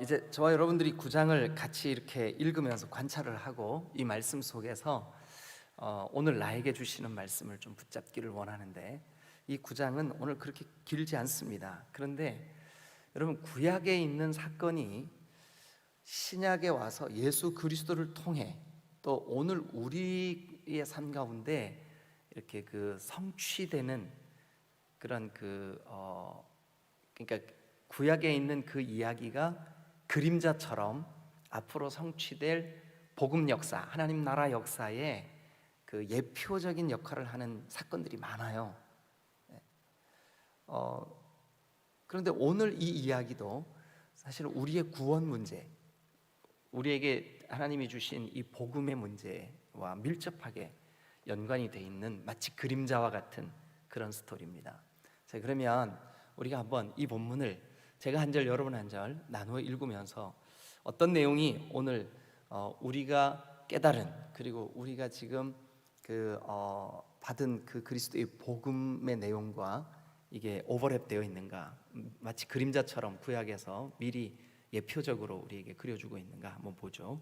이제 저와 여러분들이 9장을 같이 이렇게 읽으면서 관찰을 하고 이 말씀 속에서 오늘 나에게 주시는 말씀을 좀 붙잡기를 원하는데, 이 9장은 오늘 그렇게 길지 않습니다. 그런데 여러분, 구약에 있는 사건이 신약에 와서 예수 그리스도를 통해 또 오늘 우리의 삶 가운데 이렇게 성취되는 그런 그러니까 구약에 있는 그 이야기가 그림자처럼 앞으로 성취될 복음 역사, 하나님 나라 역사에 그 예표적인 역할을 하는 사건들이 많아요. 그런데 오늘 이 이야기도 사실 우리의 구원 문제, 우리에게 하나님이 주신 이 복음의 문제와 밀접하게 연관이 돼 있는 마치 그림자와 같은 그런 스토리입니다. 자, 그러면 우리가 한번 이 본문을 제가 한 절 여러분 한 절 나누어 읽으면서 어떤 내용이 오늘 우리가 깨달은, 그리고 우리가 지금 받은 그 그리스도의 복음의 내용과 이게 오버랩되어 있는가, 마치 그림자처럼 구약에서 미리 예표적으로 우리에게 그려주고 있는가 한번 보죠.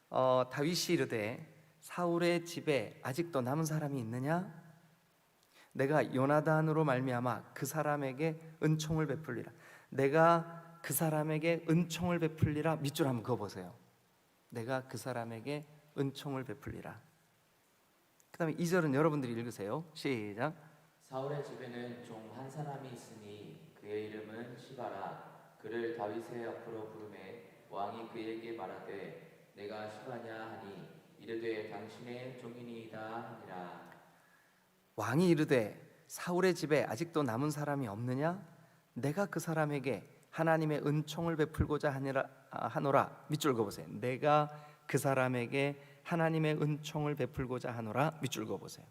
다윗이 이르되 사울의 집에 아직도 남은 사람이 있느냐? 내가 요나단으로 말미암아 그 사람에게 은총을 베풀리라. 내가 그 사람에게 은총을 베풀리라. 밑줄 한번 그어보세요. 내가 그 사람에게 은총을 베풀리라. 그 다음에 2절은 여러분들이 읽으세요. 시작. 사울의 집에는 종 한 사람이 있으니 그의 이름은 시바라. 그를 다윗의 앞으로 부르매 왕이 그에게 말하되 내가 시바냐 하니 이르되 당신의 종이니이다 하니라. 왕이 이르되 사울의 집에 아직도 남은 사람이 없느냐? 내가 그 사람에게 하나님의 은총을 베풀고자 하노라. 밑줄 그어보세요. 내가 그 사람에게 하나님의 은총을 베풀고자 하노라. 밑줄 그어보세요.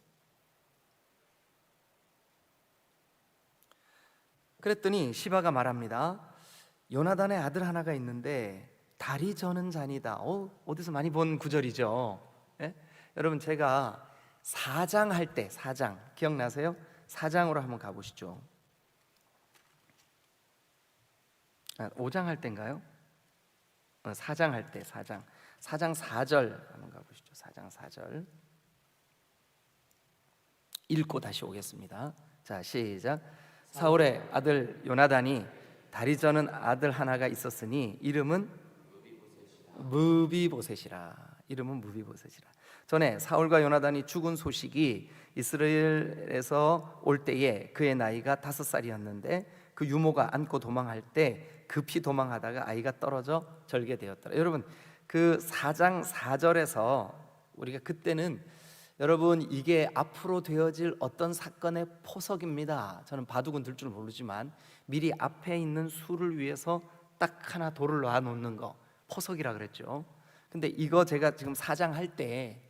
그랬더니 시바가 말합니다. 요나단의 아들 하나가 있는데 다리 저는 자니다. 어디서 많이 본 구절이죠. 예? 여러분, 제가 4장 할 때, 4장 기억나세요? 4장으로 한번 가보시죠. 5장 할 때인가요? 4장 할 때, 4장 4절 한번 가보시죠. 4장 4절 읽고 다시 오겠습니다. 자, 시작. 사울의 아들 요나단이 다리 저는 아들 하나가 있었으니 이름은 무비보셋이라. 이름은 무비보셋이라. 전에 사울과 요나단이 죽은 소식이 이스라엘에서 올 때에 그의 나이가 5살이었는데 그 유모가 안고 도망할 때 급히 도망하다가 아이가 떨어져 절게 되었더라. 여러분, 그 4장 4절에서 우리가 그때는, 여러분, 이게 앞으로 되어질 어떤 사건의 포석입니다. 저는 바둑은 들 줄 모르지만 미리 앞에 있는 수를 위해서 딱 하나 돌을 놔 놓는 거 포석이라 그랬죠. 근데 이거 제가 지금 4장 할 때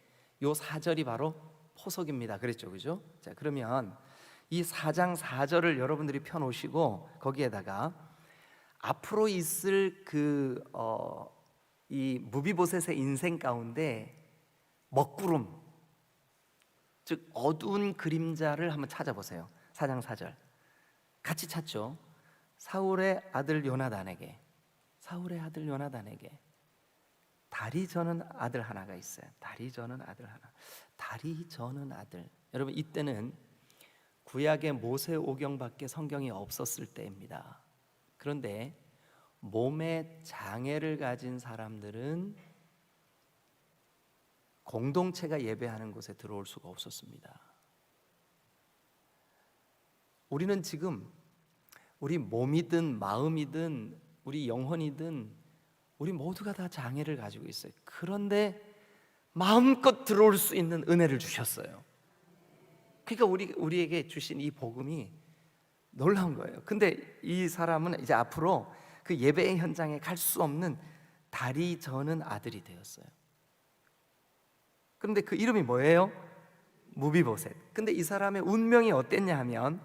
요 4절이 바로 포석입니다 그랬죠, 그죠? 자, 그러면 이 4장 4절을 여러분들이 펴놓으시고 거기에다가 앞으로 있을 이 무비보셋의 인생 가운데 먹구름, 즉 어두운 그림자를 한번 찾아보세요. 4장 4절 같이 찾죠. 사울의 아들 요나단에게 다리 저는 아들 하나가 있어요. 다리 저는 아들 하나. 다리 저는 아들. 여러분, 이때는 구약의 모세오경밖에 성경이 없었을 때입니다. 그런데 몸에 장애를 가진 사람들은 공동체가 예배하는 곳에 들어올 수가 없었습니다. 우리는 지금 우리 몸이든 마음이든 우리 영혼이든 우리 모두가 다 장애를 가지고 있어요. 그런데 마음껏 들어올 수 있는 은혜를 주셨어요. 그러니까 우리에게 주신 이 복음이 놀라운 거예요. 근데 이 사람은 이제 앞으로 그 예배의 현장에 갈 수 없는 다리 저는 아들이 되었어요. 그런데 그 이름이 뭐예요? 무비보셋. 근데 이 사람의 운명이 어땠냐 하면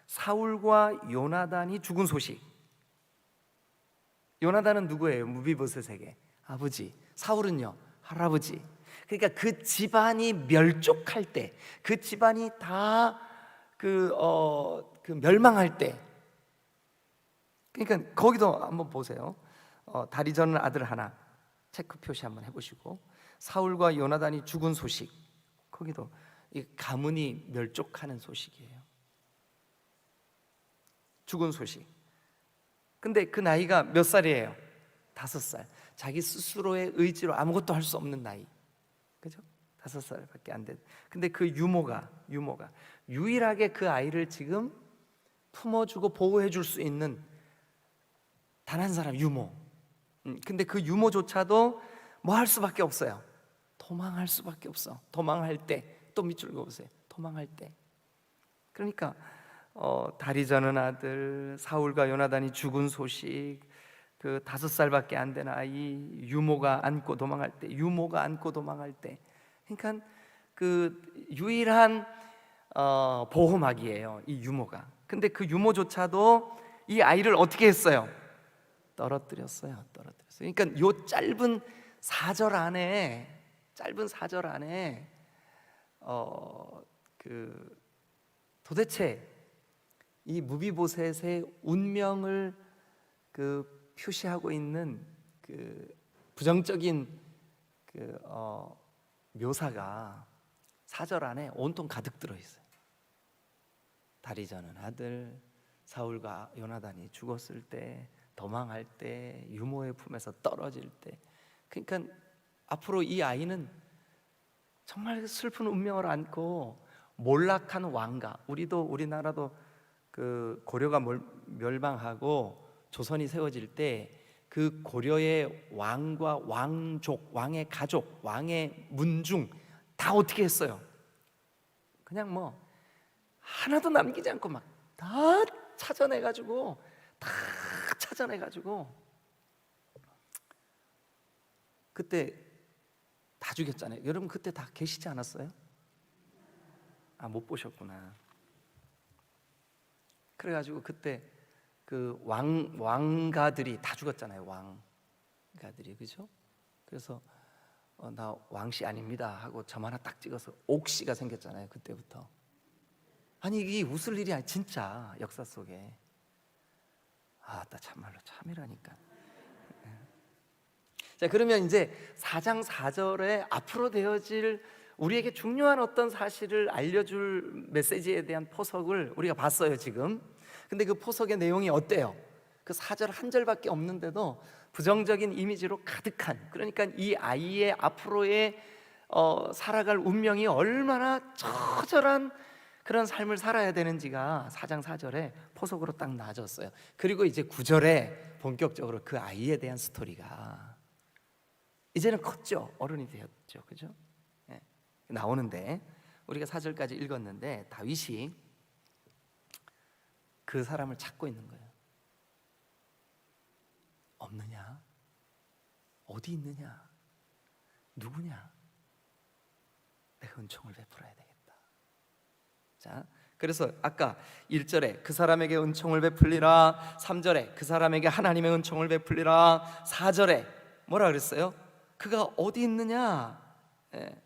사울과 요나단이 죽은 소식. 요나단은 누구예요? 무비보셋에게 아버지, 사울은요? 할아버지. 그러니까 그 집안이 멸족할 때, 그 집안이 다 멸망할 때, 그러니까 거기도 한번 보세요. 다리 저는 아들 하나 체크 표시 한번 해보시고, 사울과 요나단이 죽은 소식, 거기도 이 가문이 멸족하는 소식이에요. 죽은 소식. 근데 그 나이가 몇 살이에요? 5살. 자기 스스로의 의지로 아무것도 할 수 없는 나이, 그죠? 5살밖에 안 돼. 근데 그 유모가 유일하게 그 아이를 지금 품어주고 보호해줄 수 있는 단 한 사람, 유모. 근데 그 유모조차도 뭐 할 수밖에 없어요. 도망할 수밖에 없어. 도망할 때 또 밑줄 그어보세요. 도망할 때. 그러니까 다리 저는 아들 사울과 요나단이 죽은 소식, 그 5살밖에 안 된 아이 유모가 안고 도망할 때, 그러니까 그 유일한 보호막이에요, 이 유모가. 근데 그 유모조차도 이 아이를 어떻게 했어요? 떨어뜨렸어요. 그러니까 요 짧은 4절 안에 그 도대체 이 무비보셋의 운명을 그 표시하고 있는 그 부정적인 그 묘사가 4절 안에 온통 가득 들어 있어요. 다리 저는 아들 사울과 요나단이 죽었을 때, 도망할 때, 유모의 품에서 떨어질 때. 그러니까 앞으로 이 아이는 정말 슬픈 운명을 안고 몰락한 왕가, 우리나라도 그 고려가 멸망하고 조선이 세워질 때 그 고려의 왕과 왕족, 왕의 가족, 왕의 문중 다 어떻게 했어요? 그냥 뭐 하나도 남기지 않고 막 다 찾아내가지고 그때 다 죽였잖아요. 여러분 그때 다 계시지 않았어요? 못 보셨구나. 그래가지고 그때 그 왕가들이 다 죽었잖아요. 왕가들이, 그죠? 그래서 나 왕씨 아닙니다 하고 점 하나 딱 찍어서 옥씨가 생겼잖아요. 그때부터. 아니 이게 웃을 일이 아니, 진짜 역사 속에. 나 참말로 참이라니까. 자, 그러면 이제 4장 4절에 앞으로 되어질 우리에게 중요한 어떤 사실을 알려줄 메시지에 대한 포석을 우리가 봤어요 지금. 근데 그 포석의 내용이 어때요? 그 4절 한 절밖에 없는데도 부정적인 이미지로 가득한, 그러니까 이 아이의 앞으로의 살아갈 운명이 얼마나 처절한 그런 삶을 살아야 되는지가 4장 4절에 포석으로 딱 나아졌어요. 그리고 이제 9절에 본격적으로 그 아이에 대한 스토리가 이제는 컸죠. 어른이 되었죠. 그죠? 네. 나오는데 우리가 4절까지 읽었는데 다윗이 그 사람을 찾고 있는 거예요. 없느냐? 어디 있느냐? 누구냐? 내가 은총을 베풀어야 되겠다. 자, 그래서 아까 1절에 그 사람에게 은총을 베풀리라, 3절에 그 사람에게 하나님의 은총을 베풀리라, 4절에 뭐라 그랬어요? 그가 어디 있느냐? 예.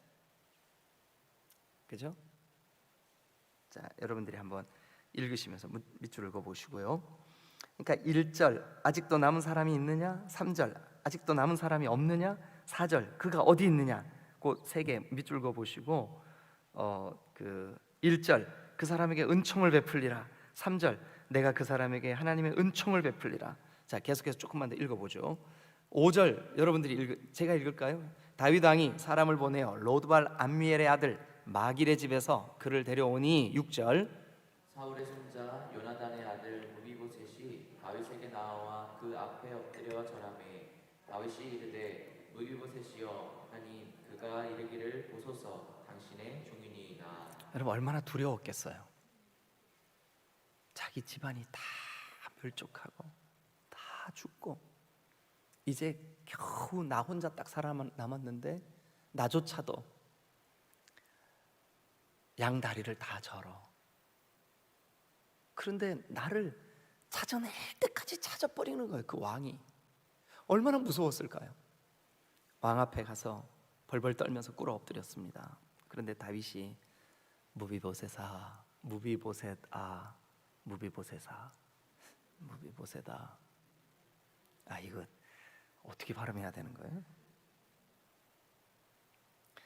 그죠? 자, 여러분들이 한번 읽으시면서 밑줄 읽어보시고요. 그러니까 1절 아직도 남은 사람이 있느냐? 3절 아직도 남은 사람이 없느냐? 4절 그가 어디 있느냐? 그 세 개 밑줄 그어보시고 그 1절 그 사람에게 은총을 베풀리라, 3절 내가 그 사람에게 하나님의 은총을 베풀리라. 자, 계속해서 조금만 더 읽어보죠. 5절 여러분들이 제가 읽을까요? 다윗 왕이 사람을 보내어 로드발 암미엘의 아들 마길의 집에서 그를 데려오니 6절 사울의 손자 요나단의 아들 무비보셋이 다윗에게 나와 그 앞에 엎드려 절하매 다윗이 이르되 무비보셋이여 하니 그가 이르기를 보소서 당신의 종이니이다. 여러분 얼마나 두려웠겠어요. 자기 집안이 다 멸족하고 다 죽고 이제 겨우 나 혼자 딱 남았는데 나조차도 양다리를 다 절어. 그런데 나를 찾아낼 때까지 찾아버리는 거예요. 그 왕이 얼마나 무서웠을까요? 왕 앞에 가서 벌벌 떨면서 꿇어 엎드렸습니다. 그런데 다윗이 무비보셋아, 무비보셋아, 무비보셋아, 무비보셋아. 이거 어떻게 발음해야 되는 거예요?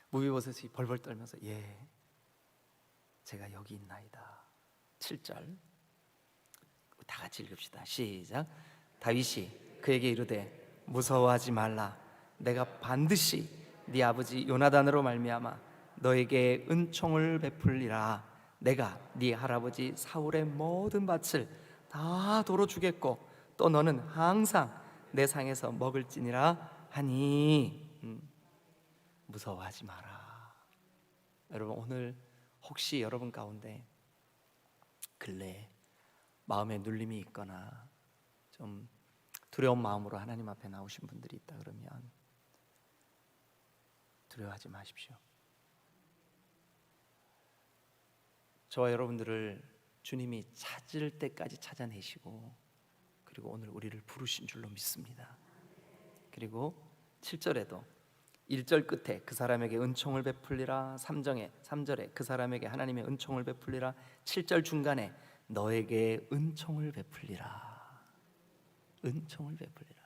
무비보셋이 벌벌 떨면서 예, 제가 여기 있나이다. 7절 다 같이 읽읍시다. 시작. 다윗이 그에게 이르되 무서워하지 말라. 내가 반드시 네 아버지 요나단으로 말미암아 너에게 은총을 베풀리라. 내가 네 할아버지 사울의 모든 밭을 다 도로 주겠고 또 너는 항상 내 상에서 먹을지니라 하니 무서워하지 마라. 여러분, 오늘 혹시 여러분 가운데 근래에 마음에 눌림이 있거나 좀 두려운 마음으로 하나님 앞에 나오신 분들이 있다 그러면 두려워하지 마십시오. 저와 여러분들을 주님이 찾을 때까지 찾아내시고 그리고 오늘 우리를 부르신 줄로 믿습니다. 그리고 7절에도 1절 끝에 그 사람에게 은총을 베풀리라, 3절에 그 사람에게 하나님의 은총을 베풀리라, 7절 중간에 너에게 은총을 베풀리라. 은총을 베풀리라.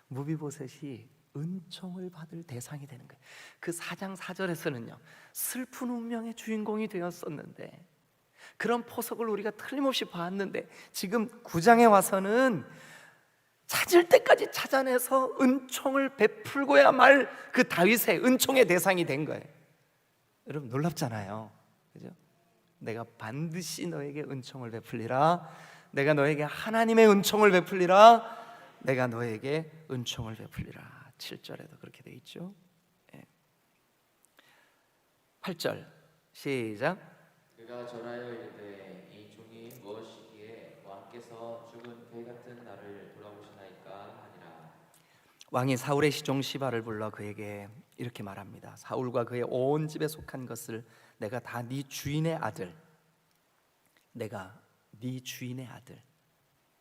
무비보셋이 은총을 받을 대상이 되는 거예요. 그 4장 4절에서는요 슬픈 운명의 주인공이 되었었는데 그런 포석을 우리가 틀림없이 봤는데 지금 9장에 와서는 찾을 때까지 찾아내서 은총을 베풀고야 말 그 다윗의 은총의 대상이 된 거예요. 여러분 놀랍잖아요, 그죠? 내가 반드시 너에게 은총을 베풀리라. 내가 너에게 하나님의 은총을 베풀리라. 내가 너에게 은총을 베풀리라. 7절에도 그렇게 돼 있죠. 8절 시작. 그가 절하여 이르되 이 종이 무엇이기에 왕께서 죽은 개 같은 나를 돌아보시나이까 하니라. 왕이 사울의 시종 시바를 불러 그에게 이렇게 말합니다. 사울과 그의 온 집에 속한 것을 내가 다 네 주인의 아들, 내가 네 주인의 아들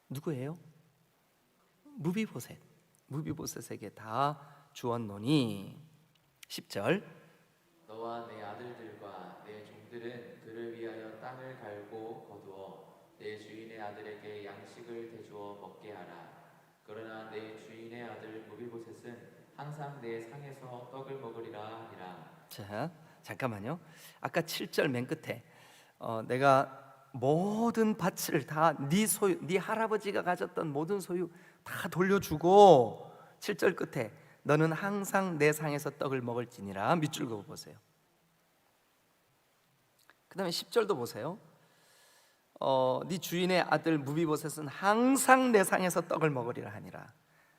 누구예요? 무비보셋에게 다 주었노니. 10절 너와 내 아들들과 내 종들은 그를 위하여 땅을 갈고 거두어 내 주인의 아들에게 양식을 대주어 먹게 하라. 그러나 내 주인의 아들 무비보셋은 항상 내 상에서 떡을 먹으리라 하니라. 자, 잠깐만요. 아까 7절 맨 끝에 내가 모든 밭을 다 네 소유, 네 할아버지가 가졌던 모든 소유 다 돌려주고 7절 끝에 너는 항상 내 상에서 떡을 먹을지니라. 밑줄 그어 보세요. 그 다음에 10절도 보세요. 네 주인의 아들 무비보셋은 항상 내 상에서 떡을 먹으리라 하니라.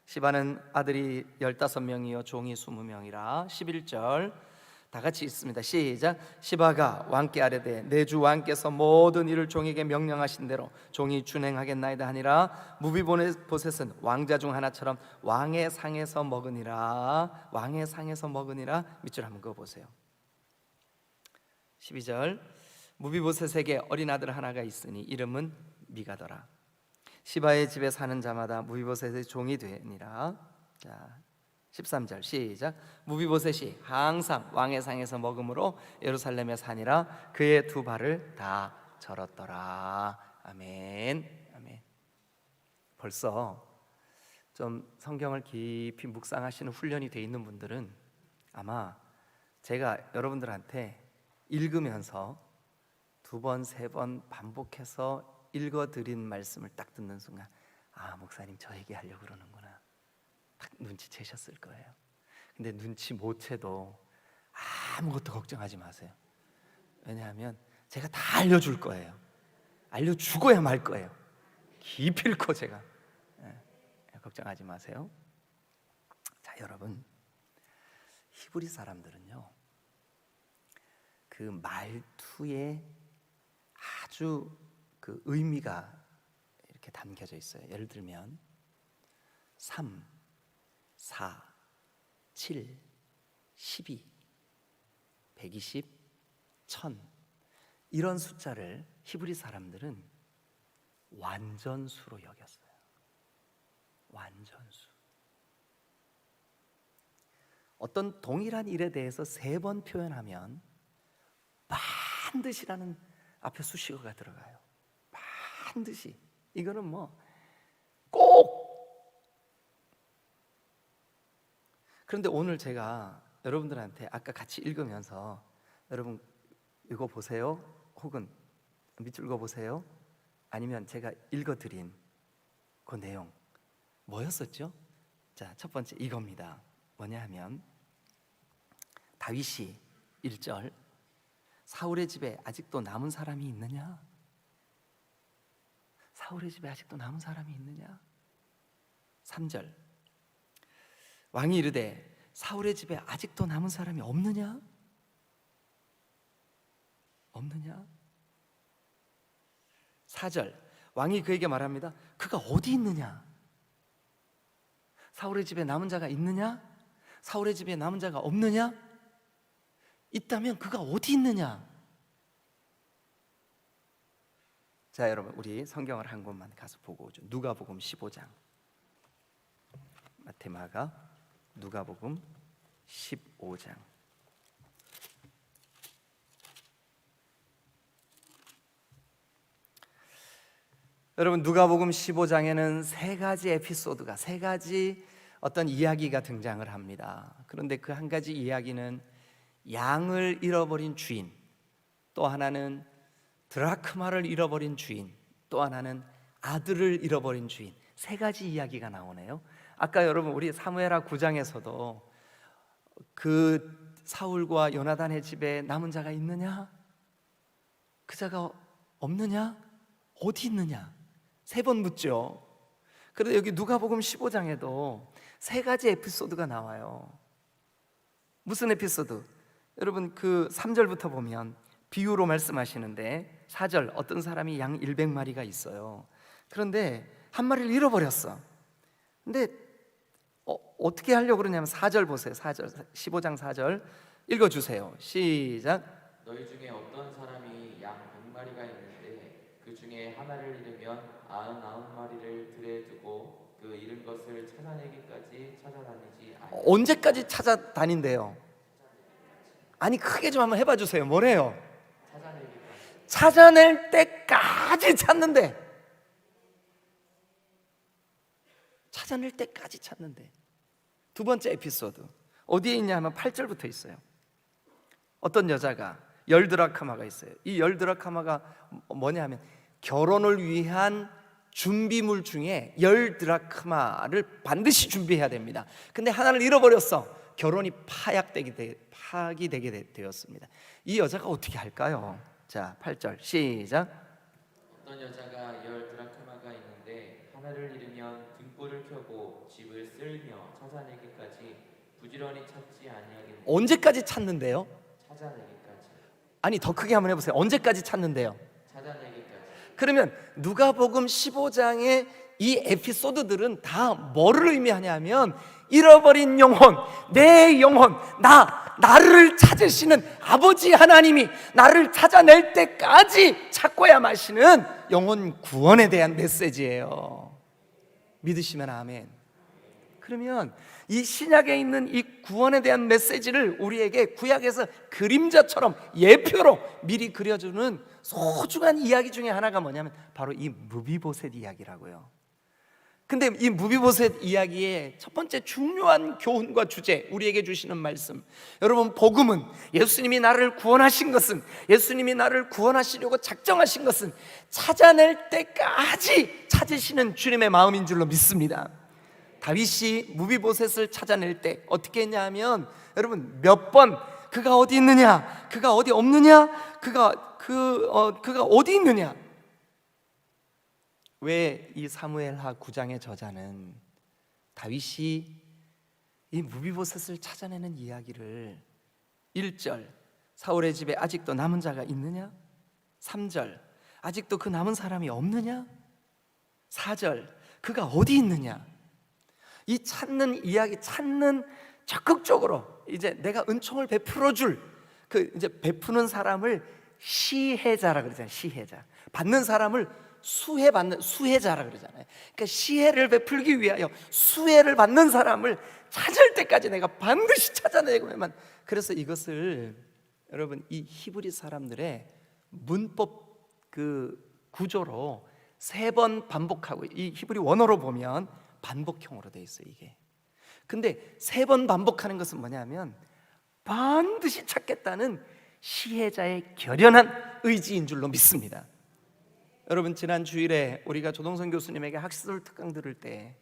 시바는 아들이 15명이요 종이 20명이라. 11절 다 같이 읽습니다. 시작. 시바가 왕께 아뢰되 내 주 왕께서 모든 일을 종에게 명령하신 대로 종이 준행하겠나이다 하니라. 무비보셋은 왕자 중 하나처럼 왕의 상에서 먹으니라. 왕의 상에서 먹으니라. 밑줄 한번 그어보세요. 12절 무비보셋에게 어린 아들 하나가 있으니 이름은 미가더라. 시바의 집에 사는 자마다 무비보셋의 종이 되니라. 자, 13절 시작. 무비보셋이 항상 왕의 상에서 먹음으로 예루살렘에 사니라. 그의 두 발을 다 절었더라. 아멘. 아멘. 벌써 좀 성경을 깊이 묵상하시는 훈련이 돼 있는 분들은 아마 제가 여러분들한테 읽으면서 2번, 3번 반복해서 읽어드린 말씀을 딱 듣는 순간 아, 목사님 저 얘기하려고 그러는구나 딱 눈치채셨을 거예요. 근데 눈치 못 채도 아무것도 걱정하지 마세요. 왜냐하면 제가 다 알려줄 거예요. 알려주고야 말 거예요. 기필코 제가. 걱정하지 마세요. 자, 여러분, 히브리 사람들은요 그 말투에 아주 그 의미가 이렇게 담겨져 있어요. 예를 들면 3, 4, 7, 12, 120, 1000 이런 숫자를 히브리 사람들은 완전수로 여겼어요. 완전수. 어떤 동일한 일에 대해서 3번 표현하면 반드시라는 앞에 수식어가 들어가요. 반드시. 이거는 뭐 꼭 그런데 오늘 제가 여러분들한테 아까 같이 읽으면서 여러분 이거 보세요, 혹은 밑줄 그어 보세요, 아니면 제가 읽어드린 그 내용 뭐였었죠? 자, 첫 번째 이겁니다. 뭐냐 하면 다윗이 1절 사울의 집에 아직도 남은 사람이 있느냐? 사울의 집에 아직도 남은 사람이 있느냐? 3절 왕이 이르되 사울의 집에 아직도 남은 사람이 없느냐? 없느냐? 4절 왕이 그에게 말합니다. 그가 어디 있느냐? 사울의 집에 남은 자가 있느냐? 사울의 집에 남은 자가 없느냐? 있다면 그가 어디 있느냐? 자, 여러분 우리 성경을 한 곳만 가서 보고 오죠. 누가복음 15장. 마태마가 누가복음 15장. 여러분 누가복음 15장에는 세 가지 에피소드가, 세 가지 어떤 이야기가 등장을 합니다. 그런데 그 한 가지 이야기는 양을 잃어버린 주인, 또 하나는 드라크마를 잃어버린 주인, 또 하나는 아들을 잃어버린 주인, 세 가지 이야기가 나오네요. 아까 여러분 우리 사무엘하 9장에서도 그 사울과 요나단의 집에 남은 자가 있느냐? 그 자가 없느냐? 어디 있느냐? 세 번 묻죠. 그런데 여기 누가복음 15장에도 세 가지 에피소드가 나와요. 무슨 에피소드? 여러분 그 3절부터 보면 비유로 말씀하시는데 4절 어떤 사람이 양 100마리가 있어요. 그런데 한 마리를 잃어버렸어. 근데 어떻게 하려고 그러냐면 4절 보세요. 4절 15장 4절 읽어주세요. 시작. 너희 중에 어떤 사람이 양 100마리가 있는데 그 중에 하나를 잃으면 99마리를 들에 두고 그 잃은 것을 찾아내기까지 찾아다니지 아니하느냐. 언제까지 찾아다닌대요? 아니 크게 좀 한번 해봐 주세요. 뭐래요? 찾아내기까지. 찾아낼 때까지 찾는데, 찾아낼 때까지 찾는데. 두 번째 에피소드 어디에 있냐 하면 8절부터 있어요. 어떤 여자가 10드라크마가 있어요. 이 10드라크마가 뭐냐 하면 결혼을 위한 준비물 중에 10드라크마를 반드시 준비해야 됩니다. 근데 하나를 잃어버렸어. 결혼이 파기되게 되었습니다. 이 여자가 어떻게 할까요? 자, 8절 시작. 어떤 여자가 10드라크마가 있는데 하나를 잃으면 등불을 켜고 집을 쓸며 찾아내기까지 부지런히 찾지 아니하겠느냐. 언제까지 찾는데요? 찾아내기까지. 아니 더 크게 한번 해보세요. 언제까지 찾는데요? 찾아내기까지. 그러면 누가복음 15장의 이 에피소드들은 다 뭐를 의미하냐면 잃어버린 영혼, 내 영혼, 나를 찾으시는 아버지 하나님이 나를 찾아낼 때까지 찾고야 마시는 영혼 구원에 대한 메시지예요. 믿으시면 아멘. 그러면 이 신약에 있는 이 구원에 대한 메시지를 우리에게 구약에서 그림자처럼 예표로 미리 그려주는 소중한 이야기 중에 하나가 뭐냐면 바로 이 무비보셋 이야기라고요. 근데 이 무비보셋 이야기의 첫 번째 중요한 교훈과 주제, 우리에게 주시는 말씀, 여러분 복음은 예수님이 나를 구원하신 것은, 예수님이 나를 구원하시려고 작정하신 것은 찾아낼 때까지 찾으시는 주님의 마음인 줄로 믿습니다. 다윗이 무비보셋을 찾아낼 때 어떻게 했냐면 여러분 몇 번 그가 어디 있느냐, 그가 어디 없느냐, 그가 어디 있느냐. 왜 이 사무엘하 9장의 저자는 다윗이 이 무비보셋을 찾아내는 이야기를 1절 사울의 집에 아직도 남은 자가 있느냐, 3절 아직도 그 남은 사람이 없느냐, 4절 그가 어디 있느냐, 이 찾는 이야기, 찾는 적극적으로 이제 내가 은총을 베풀어 줄 그 이제 베푸는 사람을 시혜자라 그러잖아요. 시혜자. 받는 사람을 수혜받는 수혜자라 그러잖아요. 그러니까 시혜를 베풀기 위하여 수혜를 받는 사람을 찾을 때까지 내가 반드시 찾아내고만. 그래서 이것을 여러분 이 히브리 사람들의 문법 그 구조로 3번 반복하고, 이 히브리 원어로 보면 반복형으로 돼 있어요. 이게 근데 3번 반복하는 것은 뭐냐면 반드시 찾겠다는 시혜자의 결연한 의지인 줄로 믿습니다. 여러분, 지난 주일에 우리가 조동선 교수님에게 학시설 특강 들을 때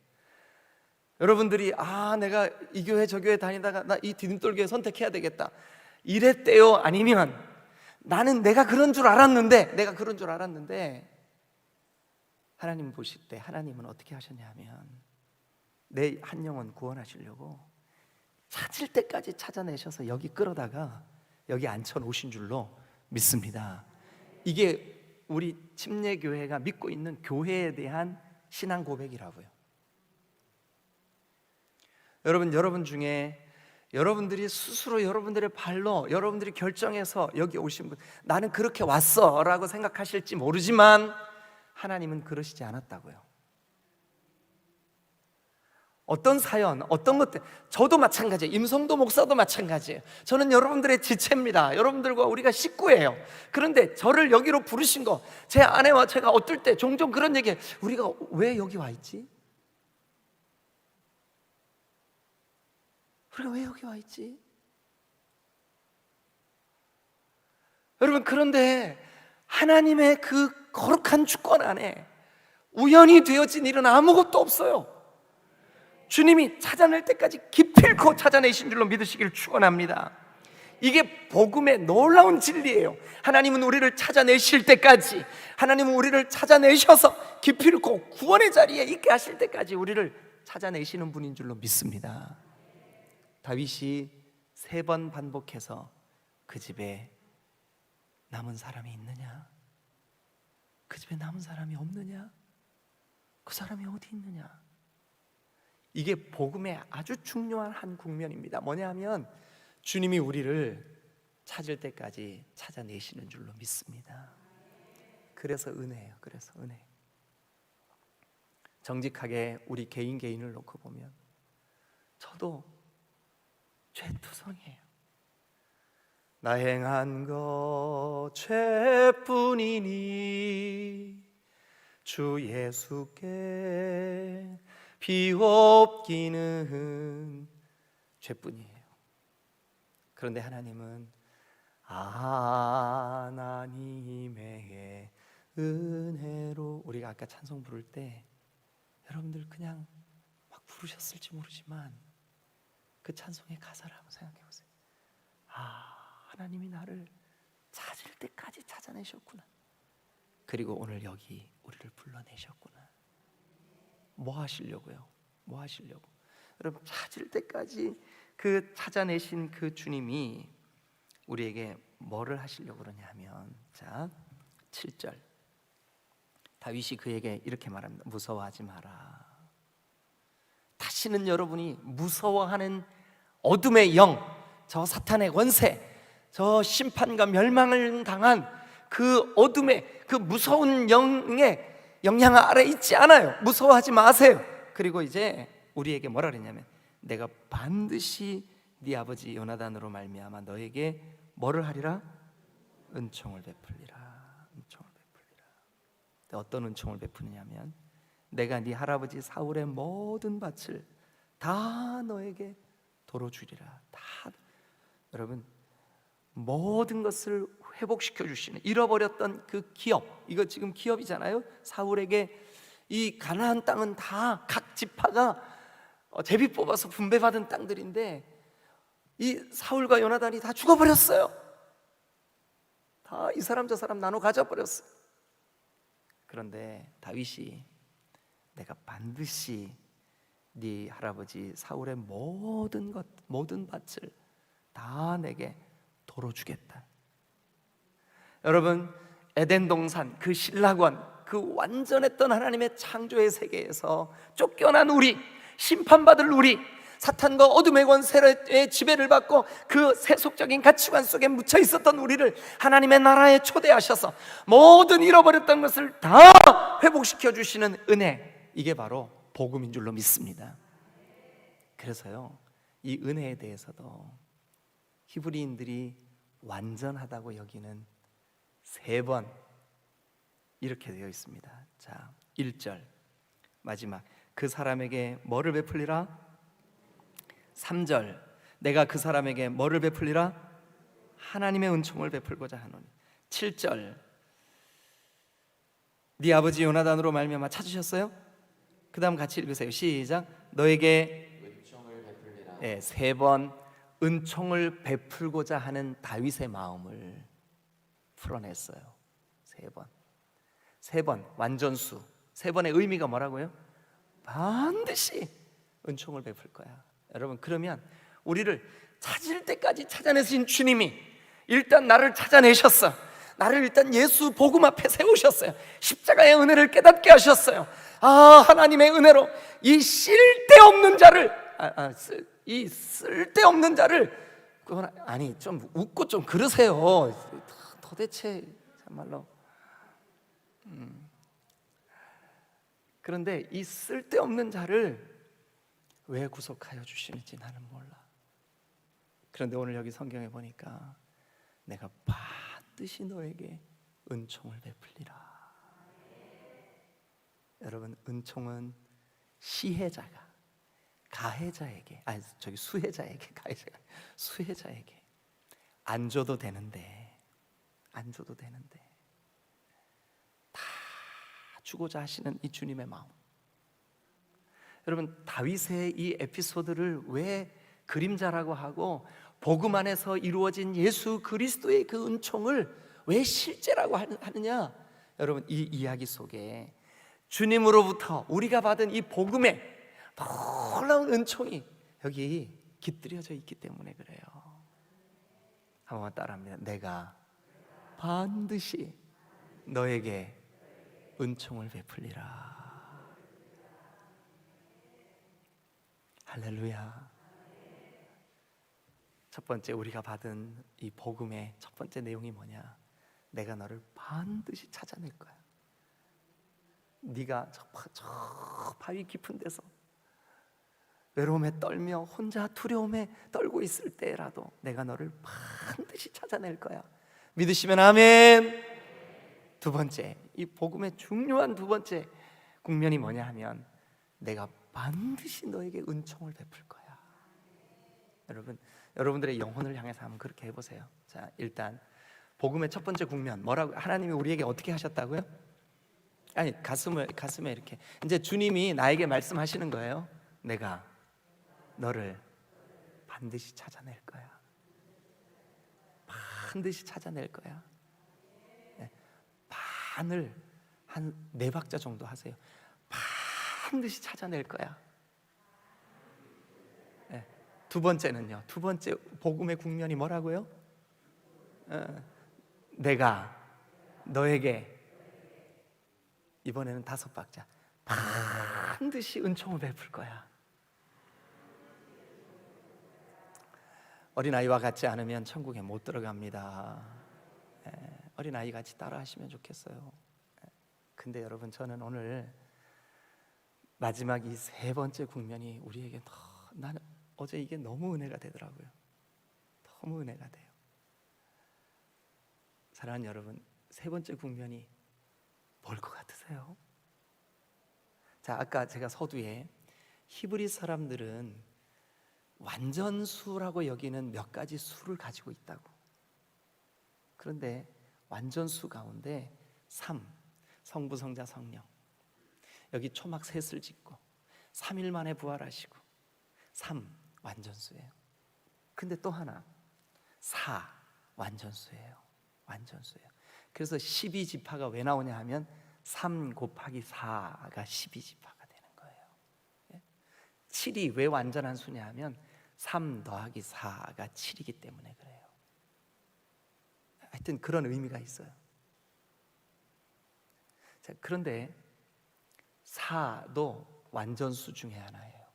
여러분들이 내가 이 교회 저 교회 다니다가 나 이 디딤돌교회 선택해야 되겠다 이랬대요? 아니면 나는 내가 그런 줄 알았는데 하나님 보실 때 하나님은 어떻게 하셨냐면 내 한 영혼 구원하시려고 찾을 때까지 찾아내셔서 여기 끌어다가 여기 앉혀놓으신 줄로 믿습니다. 이게 우리 침례교회가 믿고 있는 교회에 대한 신앙 고백이라고요. 여러분 중에 여러분들이 스스로 여러분들의 발로 여러분들이 결정해서 여기 오신 분, 나는 그렇게 왔어 라고 생각하실지 모르지만 하나님은 그러시지 않았다고요. 어떤 사연, 어떤 것들, 저도 마찬가지예요. 임성도 목사도 마찬가지예요. 저는 여러분들의 지체입니다. 여러분들과 우리가 식구예요. 그런데 저를 여기로 부르신 거, 제 아내와 제가 어떨 때 종종 그런 얘기해요. 우리가 왜 여기 와 있지? 우리가 왜 여기 와 있지? 여러분, 그런데 하나님의 그 거룩한 주권 안에 우연히 되어진 일은 아무것도 없어요. 주님이 찾아낼 때까지 기필코 찾아내신 줄로 믿으시기를 축원합니다. 이게 복음의 놀라운 진리예요. 하나님은 우리를 찾아내실 때까지, 하나님은 우리를 찾아내셔서 기필코 구원의 자리에 있게 하실 때까지 우리를 찾아내시는 분인 줄로 믿습니다. 다윗이 3번 반복해서 그 집에 남은 사람이 있느냐? 그 집에 남은 사람이 없느냐? 그 사람이 어디 있느냐? 이게 복음의 아주 중요한 한 국면입니다. 뭐냐 하면 주님이 우리를 찾을 때까지 찾아내시는 줄로 믿습니다. 그래서 은혜예요. 그래서 은혜. 정직하게 우리 개인을 놓고 보면 저도 죄투성이에요. 나 행한 것 죄뿐이니 주 예수께 비옵기는 죄뿐이에요. 그런데 하나님은 하나님의 은혜로, 우리가 아까 찬송 부를 때 여러분들 그냥 막 부르셨을지 모르지만 그 찬송의 가사를 한번 생각해 보세요. 하나님이 나를 찾을 때까지 찾아내셨구나. 그리고 오늘 여기 우리를 불러내셨구나. 뭐 하시려고요? 뭐 하시려고? 여러분, 찾을 때까지 그 찾아내신 그 주님이 우리에게 뭐를 하시려고 그러냐 하면, 자, 7절 다윗이 그에게 이렇게 말합니다. 무서워하지 마라. 다시는 여러분이 무서워하는 어둠의 영, 저 사탄의 권세, 저 심판과 멸망을 당한 그 어둠의 그 무서운 영의 영향 아래 있지 않아요. 무서워하지 마세요. 그리고 이제 우리에게 뭐라 그랬냐면, 내가 반드시 네 아버지 요나단으로 말미암아 너에게 뭐를 하리라? 은총을 베풀리라. 은총을 베풀리라. 어떤 은총을 베푸느냐면, 내가 네 할아버지 사울의 모든 밭을 다 너에게 도로 주리라. 다, 여러분, 모든 것을 회복시켜 주시는, 잃어버렸던 그 기업, 이거 지금 기업이잖아요. 사울에게 이 가나안 땅은 다 각 지파가 제비 뽑아서 분배받은 땅들인데 이 사울과 요나단이 다 죽어버렸어요. 다 이 사람 저 사람 나눠 가져버렸어요. 그런데 다윗이 내가 반드시 네 할아버지 사울의 모든 밭을 다 내게 도로 주겠다. 여러분, 에덴 동산 그 신락원, 그 완전했던 하나님의 창조의 세계에서 쫓겨난 우리, 심판받을 우리, 사탄과 어둠의 권세의 지배를 받고 그 세속적인 가치관 속에 묻혀 있었던 우리를 하나님의 나라에 초대하셔서 모든 잃어버렸던 것을 다 회복시켜 주시는 은혜, 이게 바로 복음인 줄로 믿습니다. 그래서요, 이 은혜에 대해서도 히브리인들이 완전하다고 여기는 3번 이렇게 되어 있습니다. 자, 1절 마지막, 그 사람에게 뭐를 베풀리라? 3절 내가 그 사람에게 뭐를 베풀리라? 하나님의 은총을 베풀고자 하노니. 7절 네 아버지 요나단으로 말미암아 찾으셨어요? 그 다음 같이 읽으세요. 시작. 너에게 은총을 베풀리라. 3번 은총을 베풀고자 하는 다윗의 마음을 풀어냈어요. 3번. 3번 완전수. 3번의 의미가 뭐라고요? 반드시 은총을 베풀 거야. 여러분, 그러면 우리를 찾을 때까지 찾아내신 주님이 일단 나를 찾아내셨어. 나를 일단 예수 복음 앞에 세우셨어요. 십자가의 은혜를 깨닫게 하셨어요. 하나님의 은혜로 이 쓸데없는 자를 이 쓸데없는 자를 좀 웃고 좀 그러세요. 도대체 참말로. 그런데 이 쓸데없는 자를 왜 구속하여 주시는지 나는 몰라. 그런데 오늘 여기 성경에 보니까 내가 반드시 너에게 은총을 베풀리라. 여러분, 은총은 시혜자가 가해자에게, 수혜자에게, 가해자가 수혜자에게 안 줘도 되는데 다 주고자 하시는 이 주님의 마음. 여러분, 다윗의 이 에피소드를 왜 그림자라고 하고 복음 안에서 이루어진 예수 그리스도의 그 은총을 왜 실제라고 하느냐? 여러분, 이 이야기 속에 주님으로부터 우리가 받은 이 복음의 놀라운 은총이 여기 깃들여져 있기 때문에 그래요. 한번 따라합니다. 내가 반드시 너에게 은총을 베풀리라. 할렐루야. 첫 번째 우리가 받은 이 복음의 첫 번째 내용이 뭐냐? 내가 너를 반드시 찾아낼 거야. 네가 저 바위 깊은 데서 외로움에 떨며 혼자 두려움에 떨고 있을 때라도 내가 너를 반드시 찾아낼 거야. 믿으시면 아멘. 두 번째, 이 복음의 중요한 두 번째 국면이 뭐냐 하면 내가 반드시 너에게 은총을 베풀 거야. 여러분들의 영혼을 향해서 한번 그렇게 해보세요. 자, 일단 복음의 첫 번째 국면 뭐라고? 하나님이 우리에게 어떻게 하셨다고요? 아니, 가슴에 이렇게 이제 주님이 나에게 말씀하시는 거예요. 내가 너를 반드시 찾아낼 거야. 반드시 찾아낼 거야. 반을 한 4박자 정도 하세요. 반드시 찾아낼 거야. 두 번째는요. 두 번째 복음의 국면이 뭐라고요? 내가 너에게, 이번에는 5박자, 반드시 은총을 베풀 거야. 어린아이와 같지 않으면 천국에 못 들어갑니다. 어린아이 같이 따라 하시면 좋겠어요. 근데 여러분, 저는 오늘 마지막 이 3번째 국면이 우리에게 나는 어제 이게 너무 은혜가 되더라고요. 너무 은혜가 돼요. 사랑하는 여러분, 3번째 국면이 뭘 것 같으세요? 자, 아까 제가 서두에 히브리 사람들은 완전수라고 여기는 몇 가지 수를 가지고 있다고. 그런데 완전수 가운데 3, 성부, 성자, 성령, 여기 초막 셋을 짓고 3일 만에 부활하시고 3 완전수예요. 근데 또 하나 4 완전수예요. 그래서 12지파가 왜 나오냐 하면 3 곱하기 4가 12지파가 되는 거예요. 7이 왜 완전한 수냐 하면 3 더하기 4가 7이기 때문에 그래요. 하여튼 그런 의미가 있어요. 자, 그런데 4도 완전수 중에 하나예요.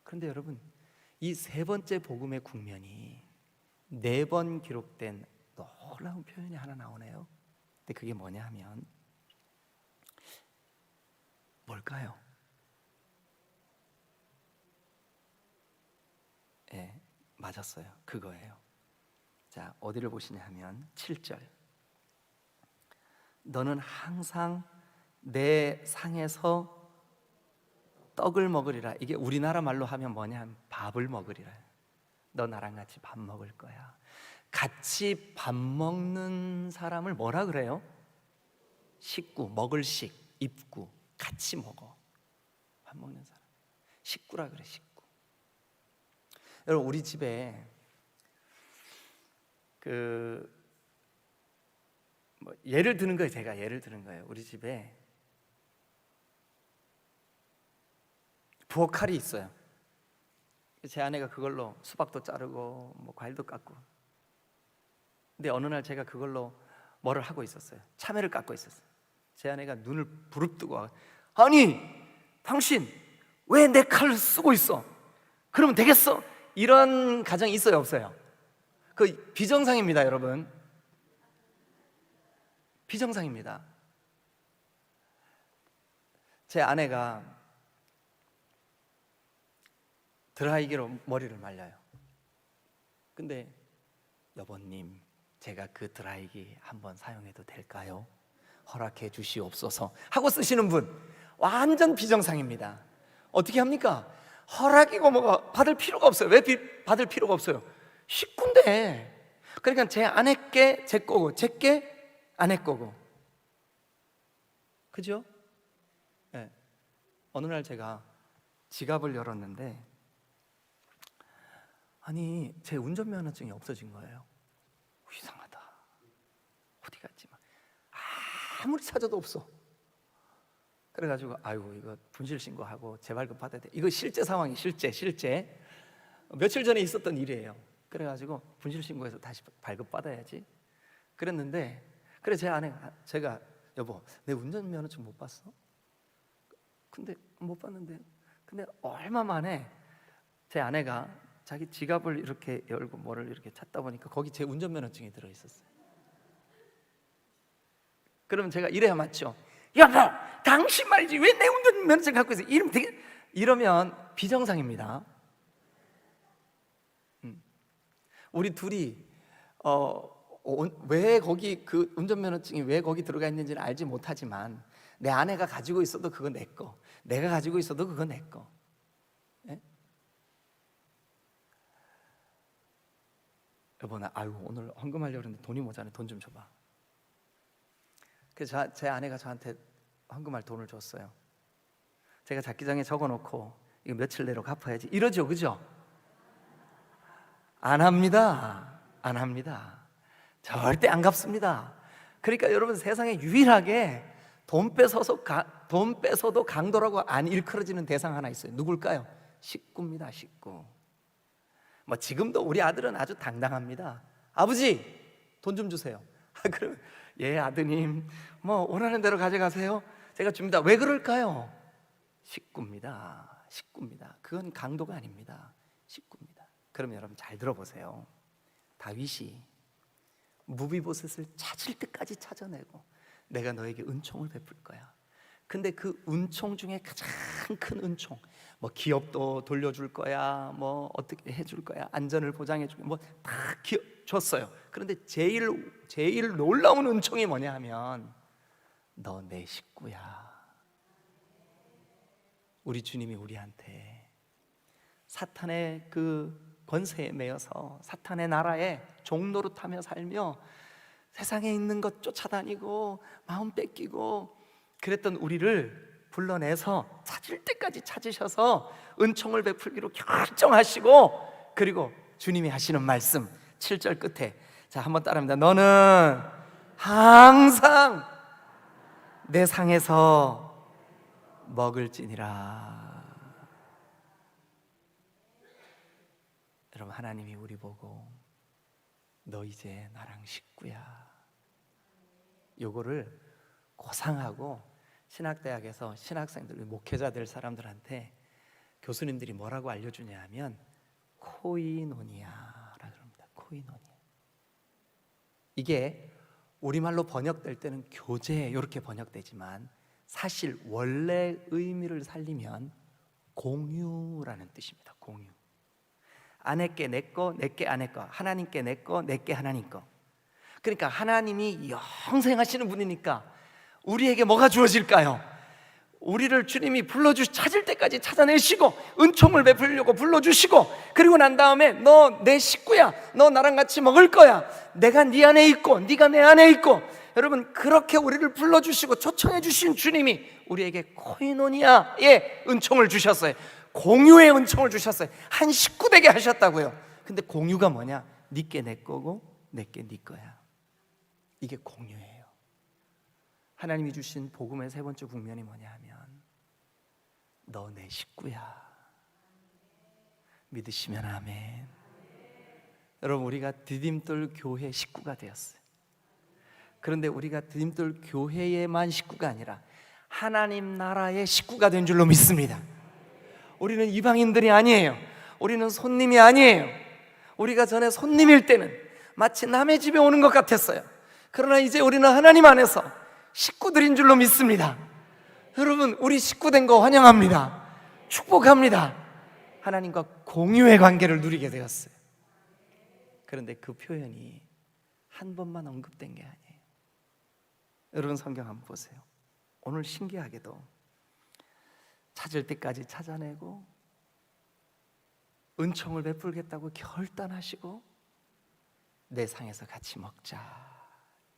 그런데 여러분, 이 3번째 복음의 국면이 4번 기록된 놀라운 표현이 하나 나오네요. 근데 그게 뭐냐 하면 뭘까요? 맞았어요. 그거예요. 자, 어디를 보시냐 하면 7절. 너는 항상 내 상에서 떡을 먹으리라. 이게 우리나라 말로 하면 뭐냐 하면 밥을 먹으리라. 너 나랑 같이 밥 먹을 거야. 같이 밥 먹는 사람을 뭐라 그래요? 식구, 먹을 식, 입구. 같이 먹어. 밥 먹는 사람 식구라 그래, 식구. 여러분, 우리 집에 예를 드는 거예요. 제가 예를 드는 거예요. 우리 집에 부엌칼이 있어요. 제 아내가 그걸로 수박도 자르고 뭐 과일도 깎고. 근데 어느 날 제가 그걸로 뭐를 하고 있었어요. 참외를 깎고 있었어요. 제 아내가 눈을 부릅뜨고 와, 아니 당신 왜 내 칼을 쓰고 있어? 그러면 되겠어? 이런 가정이 있어요, 없어요? 그 비정상입니다, 여러분. 비정상입니다. 제 아내가 드라이기로 머리를 말려요. 근데 여보님, 제가 그 드라이기 한번 사용해도 될까요? 허락해 주시옵소서 하고 쓰시는 분, 완전 비정상입니다. 어떻게 합니까? 허락이고 뭐가 받을 필요가 없어요. 왜 받을 필요가 없어요? 식구인데. 그러니까 제 아내께 제 거고, 제께 아내 거고. 그죠? 네. 어느 날 제가 지갑을 열었는데, 아니 제 운전면허증이 없어진 거예요. 이상하다. 어디 갔지? 막 아무리 찾아도 없어. 그래가지고 아이고 이거 분실 신고하고 재발급 받아야 돼. 이거 실제 상황이 실제 며칠 전에 있었던 일이에요. 그래가지고 분실 신고해서 다시 발급 받아야지. 그랬는데 그래 제 아내가, 제가 여보 내 운전면허증 못 봤어? 근데 못 봤는데. 근데 얼마 만에 제 아내가 자기 지갑을 이렇게 열고 뭐를 이렇게 찾다 보니까 거기 제 운전면허증이 들어있었어요. 그러면 제가 이래야 맞죠. 여보, 당신 말이지 왜 내 운전면허증 갖고 있어? 이러면 비정상입니다. 우리 둘이 왜 거기 그 운전면허증이 왜 거기 들어가 있는지는 알지 못하지만 내 아내가 가지고 있어도 그건 내 거, 내가 가지고 있어도 그건 내 거. 예? 여보 나 오늘 헌금하려고 했는데 돈이 모자라네. 돈 좀 줘봐. 그래서 제 아내가 저한테 헌금할 돈을 줬어요. 제가 잡기장에 적어놓고 이거 며칠 내로 갚아야지 이러죠, 그죠? 안 합니다. 안 합니다. 절대 안 갚습니다. 그러니까 여러분, 세상에 유일하게 돈 뺏어도 강도라고 안 일컬어지는 대상 하나 있어요. 누굴까요? 식구입니다. 식구. 뭐 지금도 우리 아들은 아주 당당합니다. 아버지 돈 좀 주세요. 그러면 예 아드님 뭐 원하는 대로 가져가세요. 제가 줍니다. 왜 그럴까요? 식구입니다. 식구입니다. 그건 강도가 아닙니다. 식구입니다. 그러면 여러분 잘 들어보세요. 다윗이 무비보셋을 찾을 때까지 찾아내고 내가 너에게 은총을 베풀 거야. 근데 그 은총 중에 가장 큰 은총, 뭐 기업도 돌려줄 거야, 뭐 어떻게 해줄 거야, 안전을 보장해 줄 거야, 뭐 다 줬어요. 그런데 제일 놀라운 은총이 뭐냐 하면 너 내 식구야. 우리 주님이 우리한테 사탄의 그 권세에 매여서 사탄의 나라에 종노릇하며 살며 세상에 있는 것 쫓아다니고 마음 뺏기고 그랬던 우리를 불러내서 찾을 때까지 찾으셔서 은총을 베풀기로 결정하시고, 그리고 주님이 하시는 말씀 7절 끝에, 자 한번 따라합니다. 너는 항상 내 상에서 먹을지니라. 여러분, 하나님이 우리 보고 너 이제 나랑 식구야, 요거를 고상하고 신학대학에서 신학생들, 목회자 될 사람들한테 교수님들이 뭐라고 알려주냐 하면 코이노니아라 그럽니다. 코이노니아. 이게 우리말로 번역될 때는 교제 이렇게 번역되지만 사실 원래 의미를 살리면 공유라는 뜻입니다. 공유. 아내께 내 거, 내께 아내 거, 하나님께 내 거, 내께 하나님 거. 그러니까 하나님이 영생하시는 분이니까 우리에게 뭐가 주어질까요? 우리를 주님이 찾을 때까지 찾아내시고 은총을 베풀려고 불러주시고, 그리고 난 다음에 너 내 식구야, 너 나랑 같이 먹을 거야, 내가 네 안에 있고 네가 내 안에 있고, 여러분 그렇게 우리를 불러주시고 초청해 주신 주님이 우리에게 코이노니아의 은총을 주셨어요. 공유의 은총을 주셨어요. 한 식구 되게 하셨다고요. 근데 공유가 뭐냐? 네게 내 거고 내게 네 거야. 이게 공유예요. 하나님이 주신 복음의 세 번째 국면이 뭐냐 하면 너 내 식구야. 믿으시면 아멘. 여러분, 우리가 디딤돌 교회 식구가 되었어요. 그런데 우리가 디딤돌 교회에만 식구가 아니라 하나님 나라의 식구가 된 줄로 믿습니다. 우리는 이방인들이 아니에요. 우리는 손님이 아니에요. 우리가 전에 손님일 때는 마치 남의 집에 오는 것 같았어요. 그러나 이제 우리는 하나님 안에서 식구들인 줄로 믿습니다. 여러분, 우리 식구된 거 환영합니다. 축복합니다. 하나님과 공유의 관계를 누리게 되었어요. 그런데 그 표현이 한 번만 언급된 게 아니에요. 여러분, 성경 한번 보세요. 오늘 신기하게도 찾을 때까지 찾아내고 은총을 베풀겠다고 결단하시고 내 상에서 같이 먹자.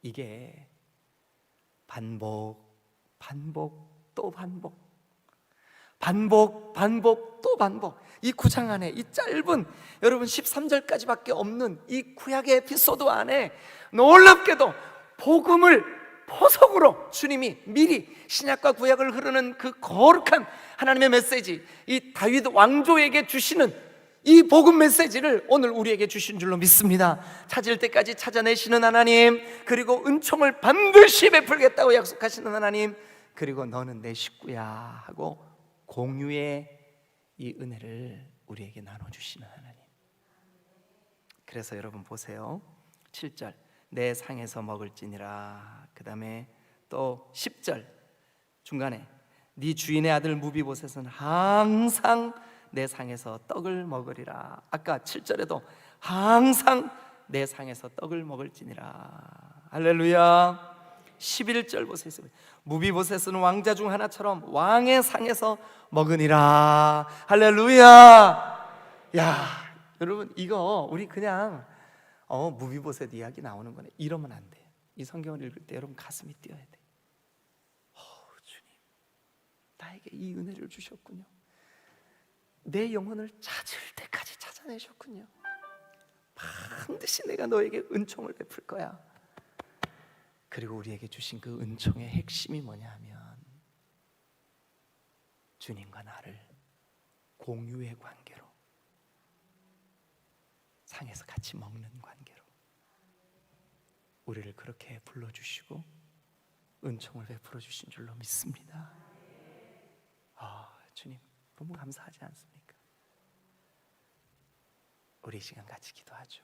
이게 반복 또 반복, 반복 또 반복. 이 9장 안에, 이 짧은 여러분 13절까지밖에 없는 이 구약의 에피소드 안에 놀랍게도 복음을 포석으로 주님이 미리 신약과 구약을 흐르는 그 거룩한 하나님의 메시지, 이 다윗 왕조에게 주시는 이 복음 메시지를 오늘 우리에게 주신 줄로 믿습니다. 찾을 때까지 찾아내시는 하나님, 그리고 은총을 반드시 베풀겠다고 약속하시는 하나님, 그리고 너는 내 식구야 하고 공유의 이 은혜를 우리에게 나눠주시는 하나님. 그래서 여러분 보세요. 7절 내 상에서 먹을지니라. 그 다음에 또 10절 중간에 네 주인의 아들 무비보셋은 항상 내 상에서 떡을 먹으리라. 아까 7절에도 항상 내 상에서 떡을 먹을지니라. 할렐루야. 11절 보세요. 무비보셋은 왕자 중 하나처럼 왕의 상에서 먹으니라. 할렐루야. 야, 여러분 이거 우리 그냥 무비보셋 이야기 나오는 거네, 이러면 안 돼요. 이 성경을 읽을 때 여러분 가슴이 뛰어야 돼. 주님, 나에게 이 은혜를 주셨군요. 내 영혼을 찾을 때까지 찾아내셨군요. 반드시 내가 너에게 은총을 베풀 거야. 그리고 우리에게 주신 그 은총의 핵심이 뭐냐 하면 주님과 나를 공유의 관계로, 상에서 같이 먹는 관계로 우리를 그렇게 불러주시고 은총을 베풀어 주신 줄로 믿습니다. 주님 너무 감사하지 않습니까? 우리 이 시간 같이 기도하죠.